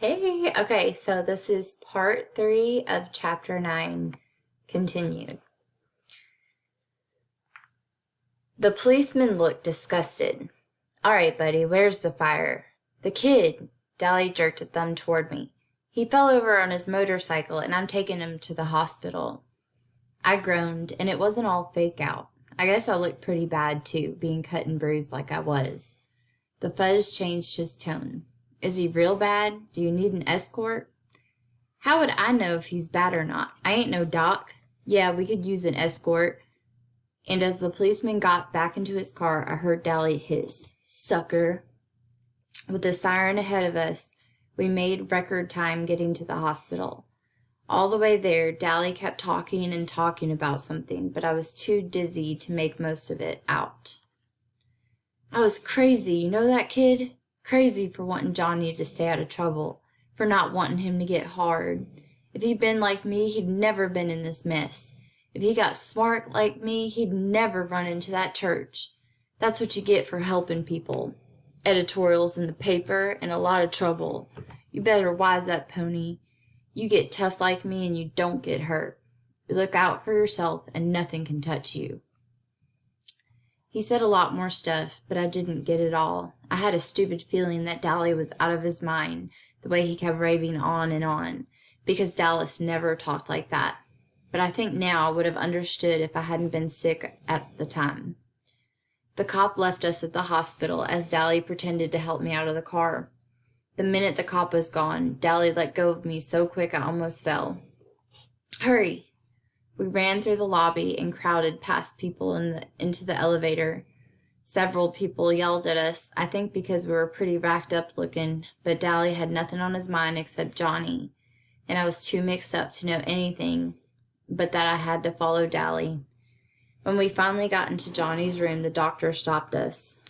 Hey, okay, so this is part 3 of chapter 9 continued. The policeman looked disgusted. All right, buddy, where's the fire? The kid. Dally jerked a thumb toward me. He fell over on his motorcycle and I'm taking him to the hospital. I groaned, and it wasn't all fake out. I guess I looked pretty bad too, being cut and bruised like I was. The fuzz changed his tone. Is he real bad? Do you need an escort? How would I know if he's bad or not? I ain't no doc. Yeah, we could use an escort. And as the policeman got back into his car, I heard Dally hiss, "Sucker." With the siren ahead of us, we made record time getting to the hospital. All the way there, Dally kept talking and talking about something, but I was too dizzy to make most of it out. I was crazy, you know that kid? Crazy for wanting Johnny to stay out of trouble, for not wanting him to get hard. If he'd been like me, he'd never been in this mess. If he got smart like me, he'd never run into that church. That's what you get for helping people. Editorials in the paper and a lot of trouble. You better wise up, Pony. You get tough like me and you don't get hurt. You look out for yourself and nothing can touch you. He said a lot more stuff, but I didn't get it all. I had a stupid feeling that Dally was out of his mind, the way he kept raving on, because Dallas never talked like that. But I think now I would have understood if I hadn't been sick at the time. The cop left us at the hospital as Dally pretended to help me out of the car. The minute the cop was gone, Dally let go of me so quick I almost fell. Hurry! We ran through the lobby and crowded past people into the elevator. Several people yelled at us, I think because we were pretty racked up looking, but Dally had nothing on his mind except Johnny, and I was too mixed up to know anything but that I had to follow Dally. When we finally got into Johnny's room, the doctor stopped us.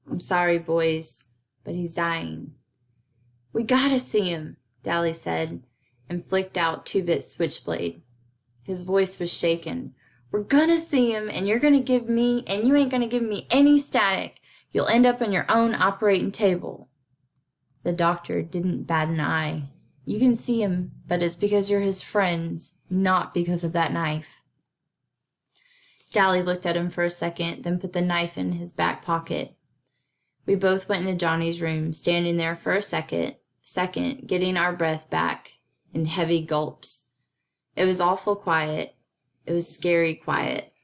I'm sorry, boys, but he's dying. We gotta see him, Dally said, and flicked out 2-bit switchblade. His voice was shaken. We're gonna see him, and you ain't gonna give me any static. You'll end up on your own operating table. The doctor didn't bat an eye. You can see him, but it's because you're his friends, not because of that knife. Dally looked at him for a second, then put the knife in his back pocket. We both went into Johnny's room, standing there for a second, getting our breath back in heavy gulps. It was awful quiet. It was scary quiet.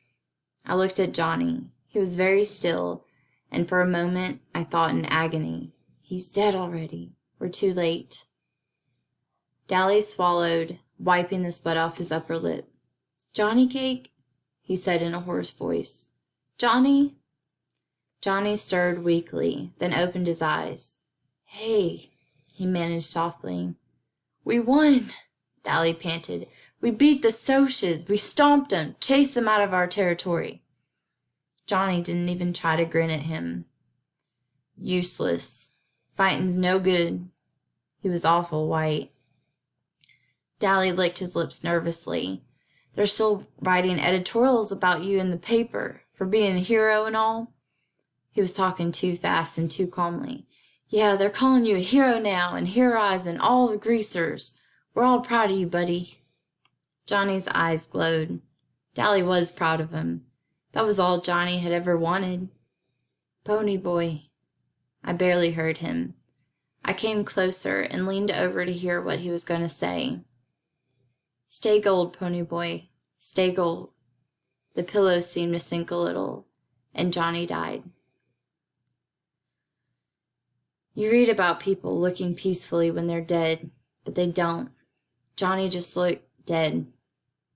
I looked at Johnny. He was very still, and for a moment I thought in agony. He's dead already. We're too late. Dally swallowed, wiping the sweat off his upper lip. Johnny Cake? He said in a hoarse voice. Johnny? Johnny stirred weakly, then opened his eyes. Hey, he managed softly. We won, Dally panted. We beat the Socs. We stomped them, chased them out of our territory. Johnny didn't even try to grin at him. Useless. Fighting's no good. He was awful white. Dally licked his lips nervously. They're still writing editorials about you in the paper, for being a hero and all. He was talking too fast and too calmly. Yeah, they're calling you a hero now and heroizing all the greasers. We're all proud of you, buddy. Johnny's eyes glowed. Dally was proud of him. That was all Johnny had ever wanted. Pony boy. I barely heard him. I came closer and leaned over to hear what he was going to say. Stay gold, Pony boy. Stay gold. The pillow seemed to sink a little, and Johnny died. You read about people looking peacefully when they're dead, but they don't. Johnny just looked dead,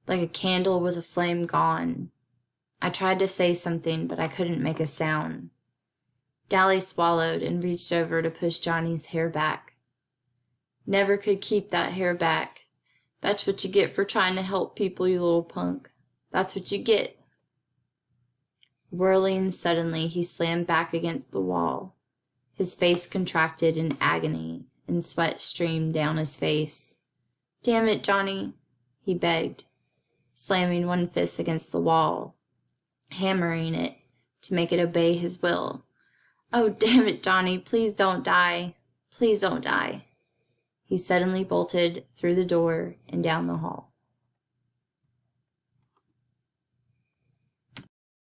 like a candle with a flame gone. I tried to say something, but I couldn't make a sound. Dally swallowed and reached over to push Johnny's hair back. Never could keep that hair back. That's what you get for trying to help people, you little punk. That's what you get. Whirling suddenly, he slammed back against the wall. His face contracted in agony, and sweat streamed down his face. Damn it, Johnny, he begged, slamming one fist against the wall, hammering it to make it obey his will. Oh, damn it, Johnny, please don't die. Please don't die. He suddenly bolted through the door and down the hall.